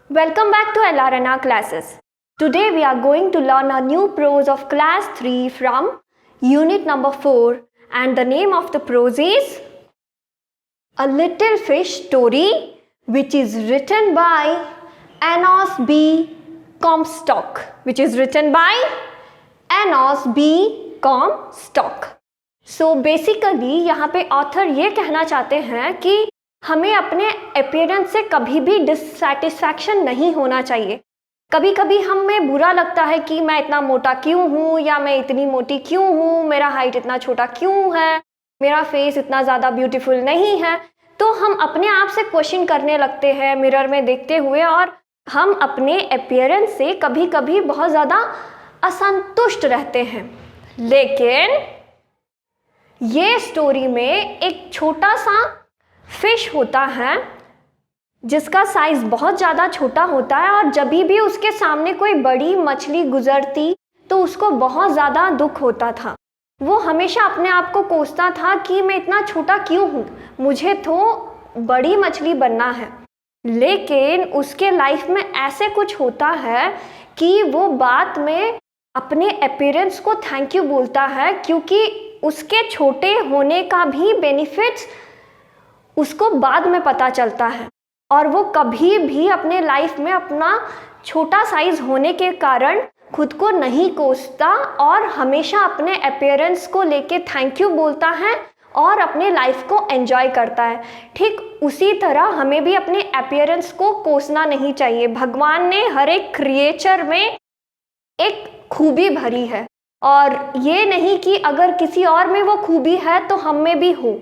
Welcome back to LRNR classes. Today we are going to learn a new prose of class 3 from unit number 4, and the name of the prose is A Little Fish Story, which is written by Enos B. Comstock. So basically यहाँ पे author ये कहना चाहते हैं कि हमें अपने appearance से कभी भी डिससैटिस्फैक्शन नहीं होना चाहिए. कभी कभी हमें बुरा लगता है कि मैं इतना मोटा क्यों हूँ, या मैं इतनी मोटी क्यों हूँ, मेरा हाइट इतना छोटा क्यों है, मेरा फेस इतना ज़्यादा ब्यूटीफुल नहीं है. तो हम अपने आप से क्वेश्चन करने लगते हैं मिरर में देखते हुए, और हम अपने अपीयरेंस से कभी कभी बहुत ज़्यादा असंतुष्ट रहते हैं. लेकिन ये स्टोरी में एक छोटा सा फिश होता है जिसका साइज बहुत ज़्यादा छोटा होता है, और जब भी उसके सामने कोई बड़ी मछली गुजरती तो उसको बहुत ज़्यादा दुख होता था. वो हमेशा अपने आप को कोसता था कि मैं इतना छोटा क्यों हूँ, मुझे तो बड़ी मछली बनना है. लेकिन उसके लाइफ में ऐसे कुछ होता है कि वो बाद में अपने अपीयरेंस को थैंक यू बोलता है, क्योंकि उसके छोटे होने का भी बेनिफिट्स उसको बाद में पता चलता है. और वो कभी भी अपने लाइफ में अपना छोटा साइज होने के कारण खुद को नहीं कोसता और हमेशा अपने अपीयरेंस को लेके थैंक यू बोलता है और अपने लाइफ को एंजॉय करता है. ठीक उसी तरह हमें भी अपने अपीयरेंस को कोसना नहीं चाहिए. भगवान ने हर एक क्रिएचर में एक खूबी भरी है, और ये नहीं कि अगर किसी और में वो खूबी है तो हम में भी हो.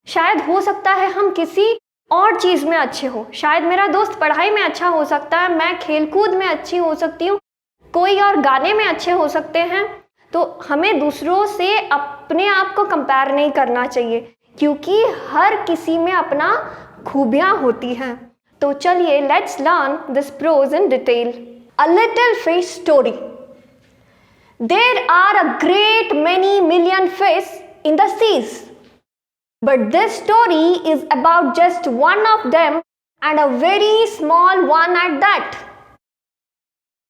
शायद हो सकता है हम किसी और चीज़ में अच्छे हो, शायद मेरा दोस्त पढ़ाई में अच्छा हो सकता है, मैं खेलकूद में अच्छी हो सकती हूँ, कोई और गाने में अच्छे हो सकते हैं. तो हमें दूसरों से अपने आप को कंपेयर नहीं करना चाहिए, क्योंकि हर किसी में अपना खूबियाँ होती हैं. तो चलिए let's learn this prose in detail. A little fish story. There are a great many million fish in the seas, but this story is about just one of them, and a very small one at that.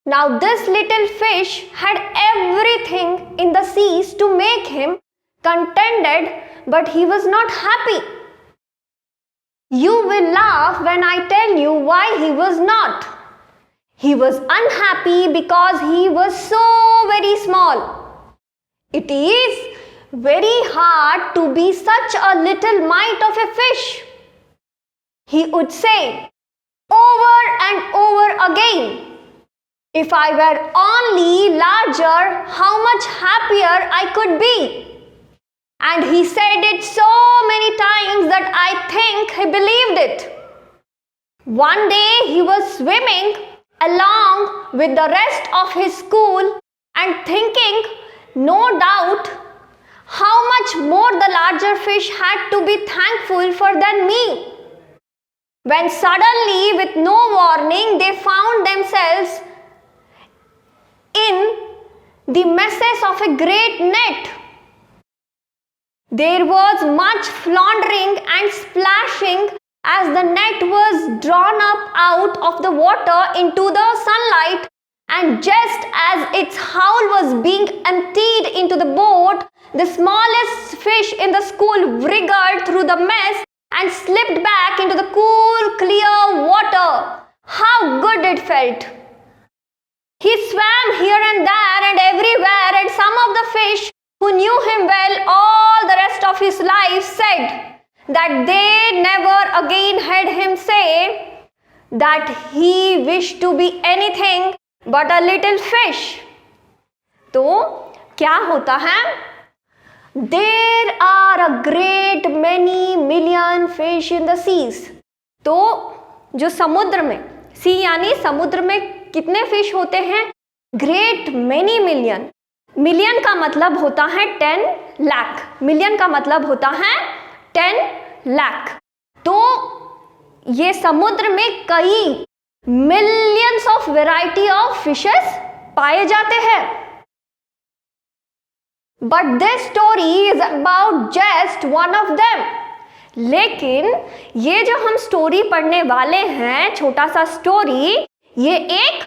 Now this little fish had everything in the seas to make him contented, but he was not happy. You will laugh when I tell you why he was not. He was unhappy because he was so very small. It is very hard to be such a little mite of a fish, he would say over and over again. If I were only larger, how much happier I could be. And he said it so many times that I think he believed it. One day he was swimming along with the rest of his school and thinking, no doubt, how much more the larger fish had to be thankful for than me, when suddenly, with no warning, they found themselves in the meshes of a great net. There was much floundering and splashing as the net was drawn up out of the water into the sunlight, and just as its howl was being emptied into the boat, the smallest fish in the school wriggled through the mess and slipped back into the cool, clear water. How good it felt! He swam here and there and everywhere, and some of the fish who knew him well all the rest of his life said that they never again heard him say that he wished to be anything but a little fish. तो क्या होता है? There are a great many million fish in the seas. तो जो समुद्र में, सी यानी समुद्र में कितने फिश होते हैं? Great many million. मिलियन का मतलब होता है 10 लाख. मिलियन का मतलब होता है 10 लाख. तो ये समुद्र में कई millions of variety of fishes पाए जाते हैं. But this story is about just one of them. लेकिन ये जो हम स्टोरी पढ़ने वाले हैं, छोटा सा स्टोरी, ये एक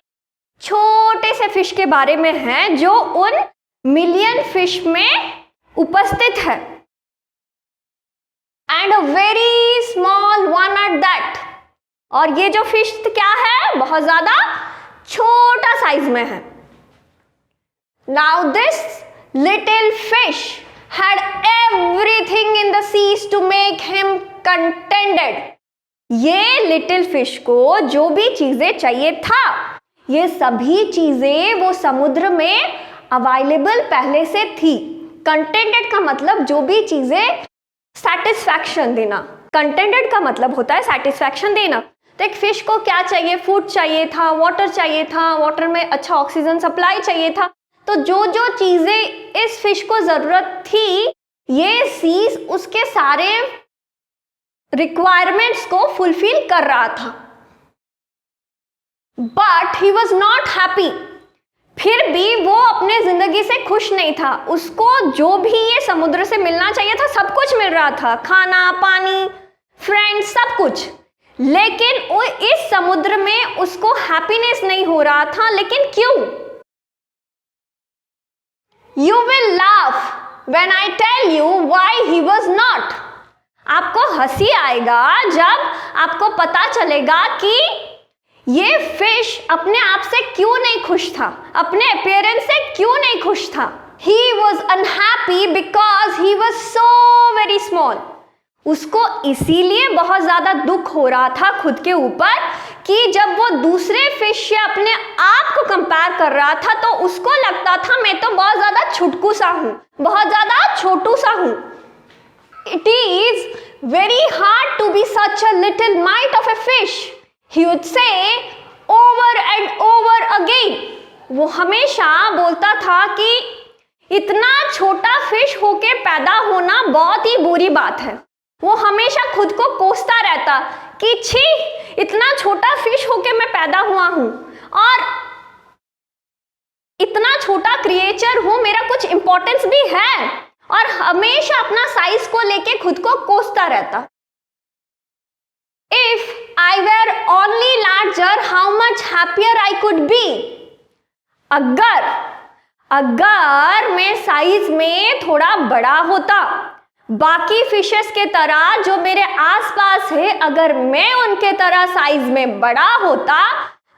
छोटे से फिश के बारे में है जो उन मिलियन फिश में उपस्थित है, and a very small one at that. और ये जो फिश क्या है, बहुत ज्यादा छोटा साइज में है। Now this little fish had everything in the seas to make him contented। ये लिटिल फिश को जो भी चीजें चाहिए था, ये सभी चीजें वो समुद्र में अवेलेबल पहले से थी। कंटेंटेड का मतलब जो भी चीजें सेटिस्फैक्शन देना, कंटेंटेड का मतलब होता है सेटिस्फैक्शन देना। तो एक फिश को क्या चाहिए, फूड चाहिए था, वाटर चाहिए था, वाटर में अच्छा ऑक्सीजन सप्लाई चाहिए था। तो जो जो चीजें इस फिश को जरूरत थी, ये सीज उसके सारे रिक्वायरमेंट्स को फुलफिल कर रहा था। But he was not happy. फिर भी वो अपने जिंदगी से खुश नहीं था। उसको जो भी ये समुद्र से मिलना चाहिए था सब कुछ मिल रहा था, खाना, पानी, फ्रेंड्स, सब कुछ। लेकिन वो इस समुद्र में उसको हैप्पीनेस नहीं हो रहा था। लेकिन क्यों? You will laugh when I tell you why he was not। आपको हंसी आएगा जब आपको पता चलेगा कि ये फिश अपने आप से क्यों नहीं खुश था, अपने अपीयरेंस से क्यों नहीं खुश था। He was unhappy because he was so very small। उसको इसीलिए बहुत ज्यादा दुख हो रहा था खुद के ऊपर कि जब वो दूसरे फिश से अपने आप को कंपेयर कर रहा था तो उसको लगता था मैं तो बहुत ज्यादा छुटकू सा हूं, बहुत ज्यादा छोटू सा हूं। It is very hard to be such a little mite of a fish, he would say over and over again. वो हमेशा बोलता था कि इतना छोटा फिश होके पैदा होना बहुत ही बुरी बात है। वो हमेशा खुद को कोसता रहता कि छी, इतना छोटा फिश होके मैं पैदा हुआ हूं और इतना छोटा क्रिएचर हूं, मेरा कुछ इंपॉर्टेंस भी है। और हमेशा अपना साइज को लेके खुद को कोसता रहता। If I were only larger how much happier I could be. अगर मैं साइज में थोड़ा बड़ा होता, बाकी फिशेस के तरह जो मेरे आसपास है, अगर मैं उनके तरह साइज में बड़ा होता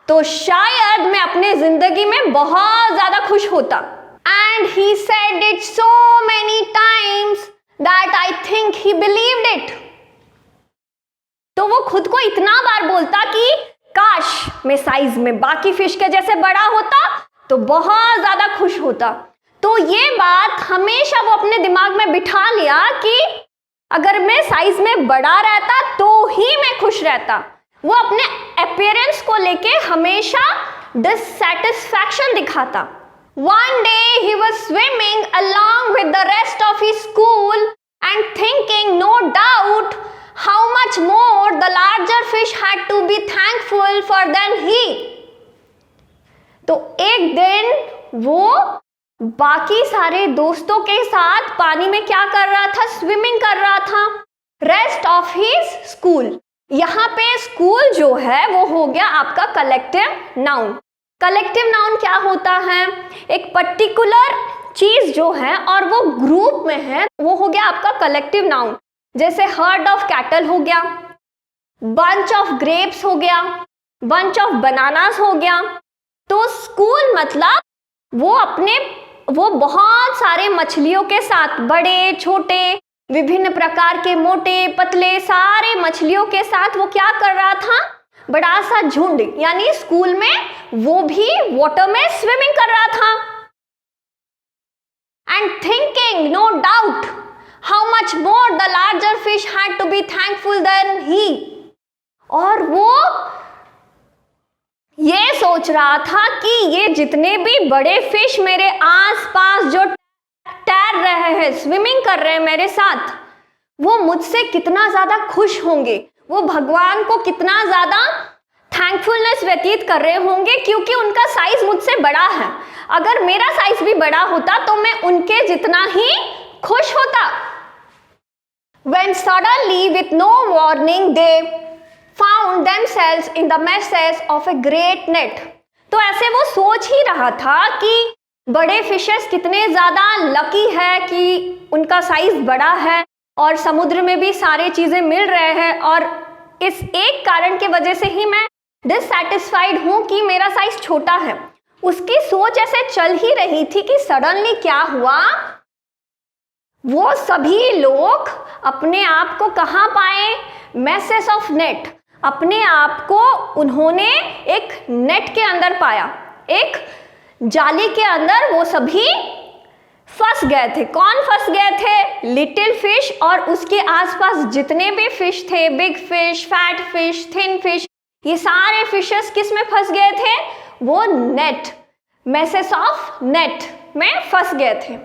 तो शायद मैं अपने जिंदगी में बहुत ज्यादा खुश होता। And he said it so many times that I think he believed it. तो वो खुद को इतना बार बोलता कि काश मैं साइज में बाकी फिश के जैसे बड़ा होता तो बहुत ज्यादा खुश होता। तो ये बात हमेशा वो अपने दिमाग में बिठा लिया कि अगर मैं साइज में बड़ा रहता तो ही मैं खुश रहता। वो अपने अपीयरेंस को लेके हमेशा डिससैटिस्फैक्शन दिखाता। One day he was swimming along with the rest of his school and thinking no doubt how much more the larger fish had to be thankful for than he। तो एक दिन वो बाकी सारे दोस्तों के साथ पानी में क्या कर रहा था, स्विमिंग कर रहा था। रेस्ट ऑफ हिज स्कूल, यहाँ पे स्कूल जो है वो हो गया आपका कलेक्टिव नाउन। कलेक्टिव नाउन क्या होता है, एक पर्टिकुलर चीज जो है और वो ग्रुप में है, वो हो गया आपका कलेक्टिव नाउन। जैसे हर्ड ऑफ कैटल हो गया, बंच ऑफ ग्रेप्स हो गया, बंच ऑफ बनानास हो गया। तो स्कूल मतलब वो बहुत सारे मछलियों के साथ, बड़े छोटे विभिन्न प्रकार के मोटे पतले सारे मछलियों के साथ वो क्या कर रहा था, बड़ा सा झुंड, यानी स्कूल में वो भी वाटर में स्विमिंग कर रहा था। And thinking no doubt how much more the larger fish had to be thankful than he. और वो ये सोच रहा था कि ये जितने भी बड़े फिश मेरे आसपास जो तैर रहे हैं, स्विमिंग कर रहे हैं मेरे साथ, वो मुझसे कितना ज्यादा खुश होंगे, वो भगवान को कितना ज्यादा थैंकफुलनेस व्यतीत कर रहे होंगे क्योंकि उनका साइज मुझसे बड़ा है। अगर मेरा साइज भी बड़ा होता तो मैं उनके जितना ही खुश होता। when suddenly with no warning they found themselves in the meshes of a great net. तो ऐसे वो सोच ही रहा था कि बड़े फिशेस कितने ज़्यादा लकी है कि उनका साइज बड़ा है और समुद्र में भी सारी चीज़ें मिल रहे हैं, और इस एक कारण के वजह से ही मैं डिससैटिस्फाइड हूँ कि मेरा साइज छोटा है। उसकी सोच ऐसे चल ही रही थी कि सडनली क्या हुआ, वो सभी लोग अपने आप को कहाँ पाए, मैसेज ऑफ नेट, अपने आप को उन्होंने एक नेट के अंदर पाया, एक जाली के अंदर वो सभी फंस गए थे। कौन फंस गए थे? लिटिल फिश और उसके आसपास जितने भी फिश थे, big fish, fat fish, thin fish, ये सारे फिशेस किस में फंस गए थे? वो नेट, मैसेज ऑफ नेट में फंस गए थे।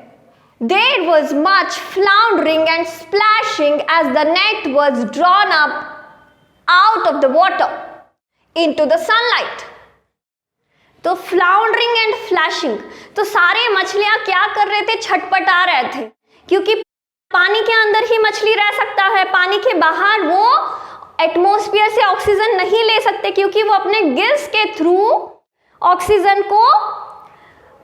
There was much floundering and splashing as the net was drawn up out of the water into the sunlight. तो फ्लाउंडरिंग एंड फ्लैशिंग, तो सारे मछलियां क्या कर रहे थे? छटपटा रहे थे, क्योंकि पानी के अंदर ही मछली रह सकता है, पानी के बाहर वो एटमॉस्फेयर से ऑक्सीजन नहीं ले सकते, क्योंकि वो अपने गिल्स के थ्रू ऑक्सीजन को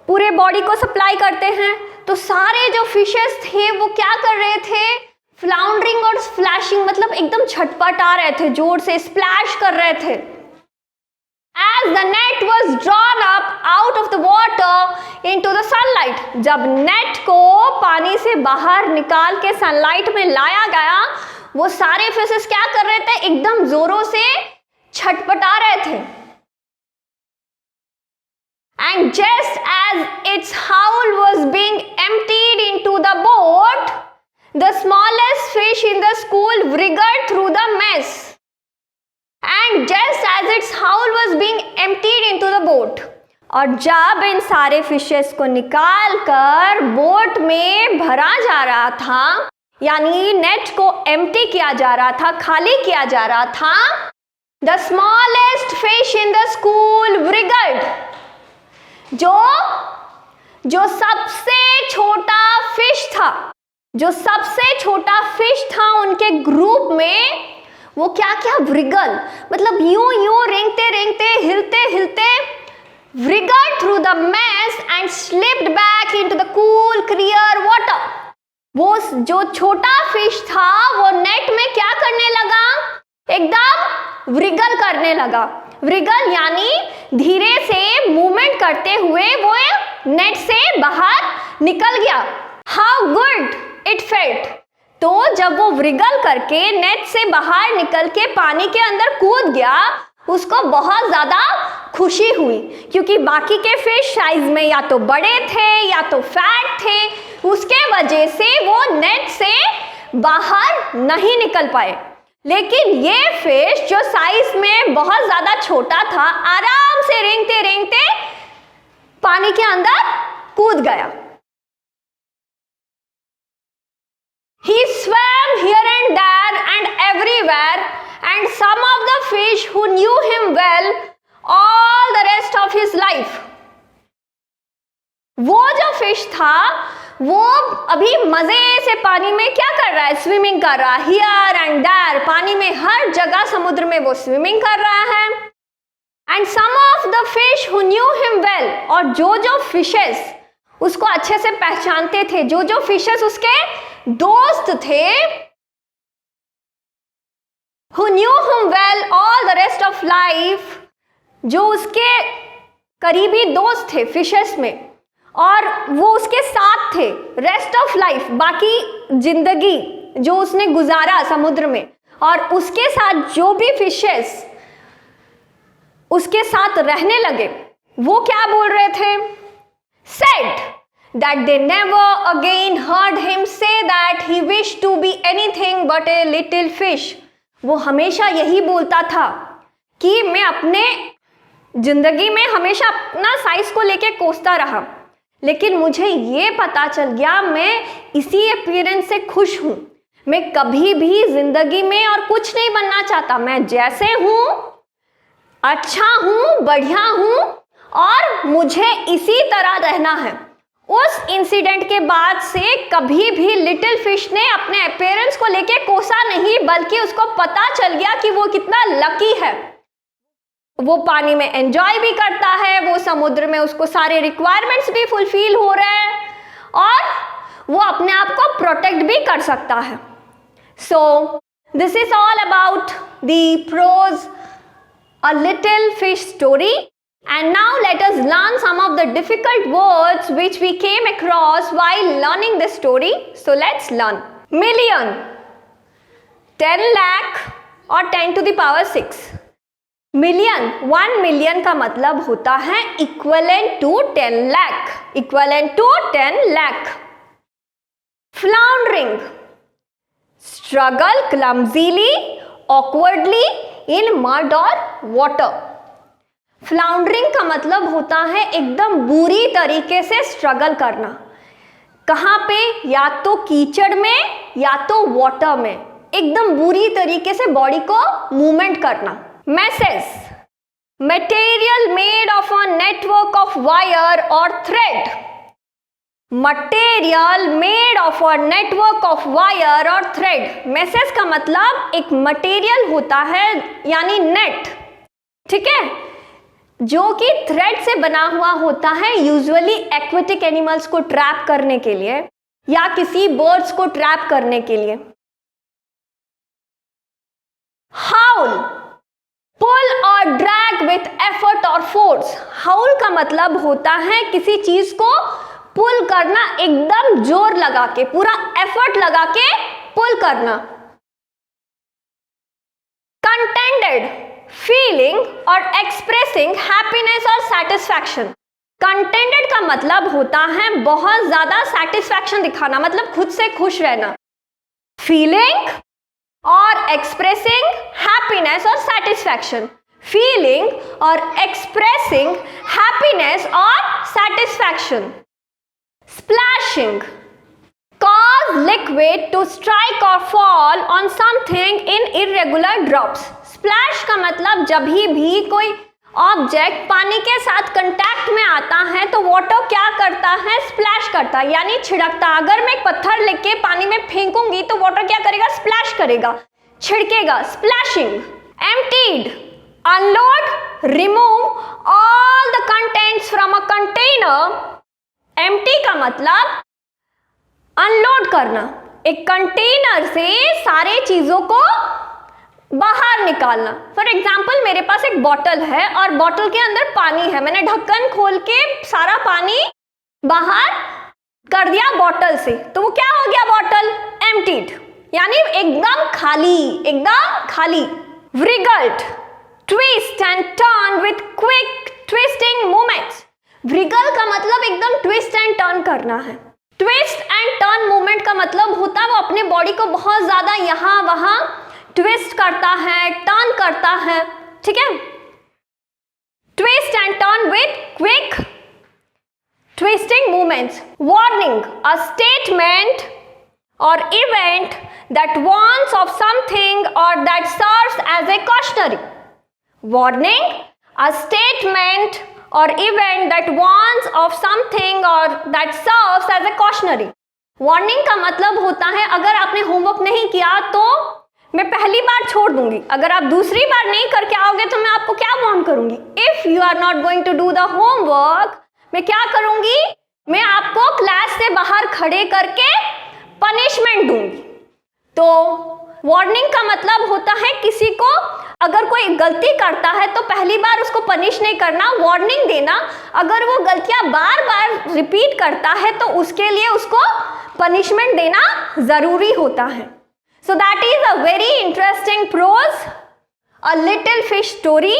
पूरे बॉडी को सप्लाई करते हैं। तो सारे जो फिशेस थे वो क्या कर रहे थे? फ्लाउंडरिंग और स्प्लैशिंग, मतलब एकदम छटपटा रहे थे, जोर से स्प्लैश कर रहे थे। As the net was drawn up out of the water into the sunlight, जब नेट को पानी से बाहर निकाल के सनलाइट में लाया गया, वो सारे फिशेस क्या कर रहे थे? एकदम जोरों से छटपटा रहे थे। And just as its howl was being emptied into the boat, the smallest fish in the school wriggled through the mess. And just as its howl was being emptied into the boat, और जब इन सारे fishes को निकाल कर boat में भरा जा रहा था, यानी नेट को एम्प्टी किया जा रहा था, खाली किया जा रहा था, the smallest fish in the school wriggled, जो सबसे छोटा फिश था, जो सबसे छोटा फिश था उनके ग्रुप में, वो क्या क्या wriggle, मतलब यूं यूं रेंगते रेंगते, हिलते हिलते, wriggled through the mess and slipped back into the cool clear water. वो जो छोटा फिश था वो नेट में क्या करने लगा? एकदम wriggle करने लगा। wriggle यानी धीरे से मूवमेंट करते हुए वो नेट से बाहर निकल गया। How good it felt. तो जब वो wriggle करके नेट से बाहर निकल के पानी के अंदर कूद गया, उसको बहुत ज़्यादा खुशी हुई, क्योंकि बाकी के फिश साइज में या तो बड़े थे या तो फैट थे, उसके वजह से वो नेट से बाहर नहीं निकल पाए। लेकिन ये फिश जो साइज में बहुत ज़्यादा छोटा था, आराम से रेंगते रेंगते पानी के अंदर कूद गया। He swam here and there and everywhere, and some of the fish who knew him well all the rest of his life. वो जो फिश था वो अभी मजे से पानी में क्या कर रहा है? स्विमिंग कर रहा है, हियर एंड देयर, पानी में हर जगह समुद्र में वो स्विमिंग कर रहा है। And some of the fish who knew him well, और जो फिशेस उसको अच्छे से पहचानते थे, जो फिशेस उसके दोस्त थे, who knew him well all the rest of life, जो उसके करीबी दोस्त थे फिशेस में, और वो उसके साथ थे रेस्ट ऑफ लाइफ, बाकी जिंदगी जो उसने गुजारा समुद्र में, और उसके साथ जो भी फिशेस उसके साथ रहने लगे, वो क्या बोल रहे थे? said that they never again heard him say that he wished to be anything but a little fish. वो हमेशा यही बोलता था कि मैं अपने जिंदगी में हमेशा अपना साइज को लेके कोसता रहा, लेकिन मुझे ये पता चल गया मैं इसी अपीयरेंस से खुश हूँ, मैं कभी भी जिंदगी में और कुछ नहीं बनना चाहता, मैं जैसे हूँ अच्छा हूँ, बढ़िया हूँ, और मुझे इसी तरह रहना है, उस इंसिडेंट के बाद से कभी भी लिटिल फिश ने अपने अपीयरेंस को लेके कोसा नहीं, बल्कि उसको पता चल गया कि वो कितना लकी है। वो पानी में एंजॉय भी करता है, वो समुद्र में उसको सारे रिक्वायरमेंट्स भी फुलफिल हो रहे हैं और वो अपने आप को प्रोटेक्ट भी कर सकता है। So this is all about the prose a little fish story. And now let us learn some of the difficult words which we came across while learning this story. So let's learn. Million, 10 lakh और 10 to the power 6. Million, 1 million का मतलब होता है equivalent to 10 lakh. Equivalent to 10 lakh. Floundering, struggle clumsily, awkwardly in mud or water. फ्लाउंडरिंग का मतलब होता है एकदम बुरी तरीके से स्ट्रगल करना। कहाँ पे? या तो कीचड़ में या तो वाटर में, एकदम बुरी तरीके से बॉडी को मूवमेंट करना। Message, material made of a network of wire or thread. Material made of a network of wire or thread. Message का मतलब एक मटेरियल होता है यानी नेट, ठीक है, जो कि थ्रेड से बना हुआ होता है, यूजुअली एक्वेटिक एनिमल्स को ट्रैप करने के लिए या किसी बर्ड्स को ट्रैप करने के लिए। हाउल, पुल और ड्रैग विथ एफर्ट और फोर्स। हाउल का मतलब होता है किसी चीज को पुल करना, एकदम जोर लगा के, पूरा एफर्ट लगा के पुल करना। कंटेंटेड, फीलिंग और एक्सप्रेसिंग हैप्पीनेस और सेटिस्फैक्शन। कंटेंटेड का मतलब होता है बहुत ज्यादा सेटिस्फैक्शन दिखाना, मतलब खुद से खुश रहना। फीलिंग और एक्सप्रेसिंग हैप्पीनेस और सेटिस्फैक्शन। फीलिंग और एक्सप्रेसिंग हैप्पीनेस और satisfaction. Splashing, cause liquid to strike or fall on something in irregular drops. Splash का मतलब जब भी कोई ऑब्जेक्ट पानी के साथ कांटेक्ट में आता है तो वाटर क्या करता है? स्प्लैश करता है, यानी छिड़कता। अगर मैं एक पत्थर लेके पानी में फेंकूंगी तो वाटर क्या करेगा? स्प्लैश करेगा, छिड़केगा। Splashing. Emptied, unload, remove all the contents from a container. Empty का मतलब अनलोड करना, एक कंटेनर से सारे चीजों को बाहर निकालना। फॉर एग्जाम्पल, मेरे पास एक बॉटल है और बॉटल के अंदर पानी है, मैंने ढक्कन खोल के सारा पानी बाहर कर दिया बॉटल से, तो वो क्या हो गया? बॉटल एम्प्टीड, यानी एकदम खाली, एकदम खाली। Wriggled, twist and turn with quick twisting movements. Wriggle का मतलब एकदम ट्विस्ट एंड टर्न करना है। ट्विस्ट एंड टर्न मूवमेंट का मतलब होता है वो अपने बॉडी को बहुत ज्यादा यहाँ वहां ट्विस्ट करता है, टर्न करता है, ठीक है। Twist and turn with quick twisting movements. Warning, a statement or event that warns of something or that serves as a cautionary. Warning, a statement or event that warns of something or that serves as a cautionary. Warning का मतलब होता है अगर आपने homework नहीं किया तो मैं पहली बार छोड़ दूंगी, अगर आप दूसरी बार नहीं करके आओगे तो मैं आपको क्या वार्न करूंगी? If you are not going to do the homework, मैं क्या करूंगी? मैं आपको क्लास से बाहर खड़े करके पनिशमेंट दूंगी। तो वार्निंग का मतलब होता है किसी को अगर कोई गलती करता है तो पहली बार उसको पनिश नहीं करना, वार्निंग देना। अगर वो गलतियां बार बार रिपीट करता है तो उसके लिए उसको पनिशमेंट देना जरूरी होता है। So that is a very interesting prose, a little fish story.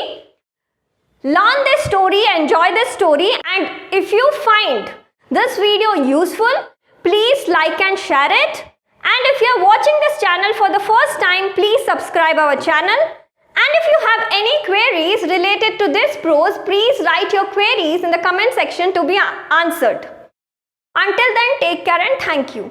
Learn this story, enjoy this story, and if you find this video useful, please like and share it. And if you are watching this channel for the first time, please subscribe our channel. And if you have any queries related to this prose, please write your queries in the comment section to be answered. Until then, take care and thank you.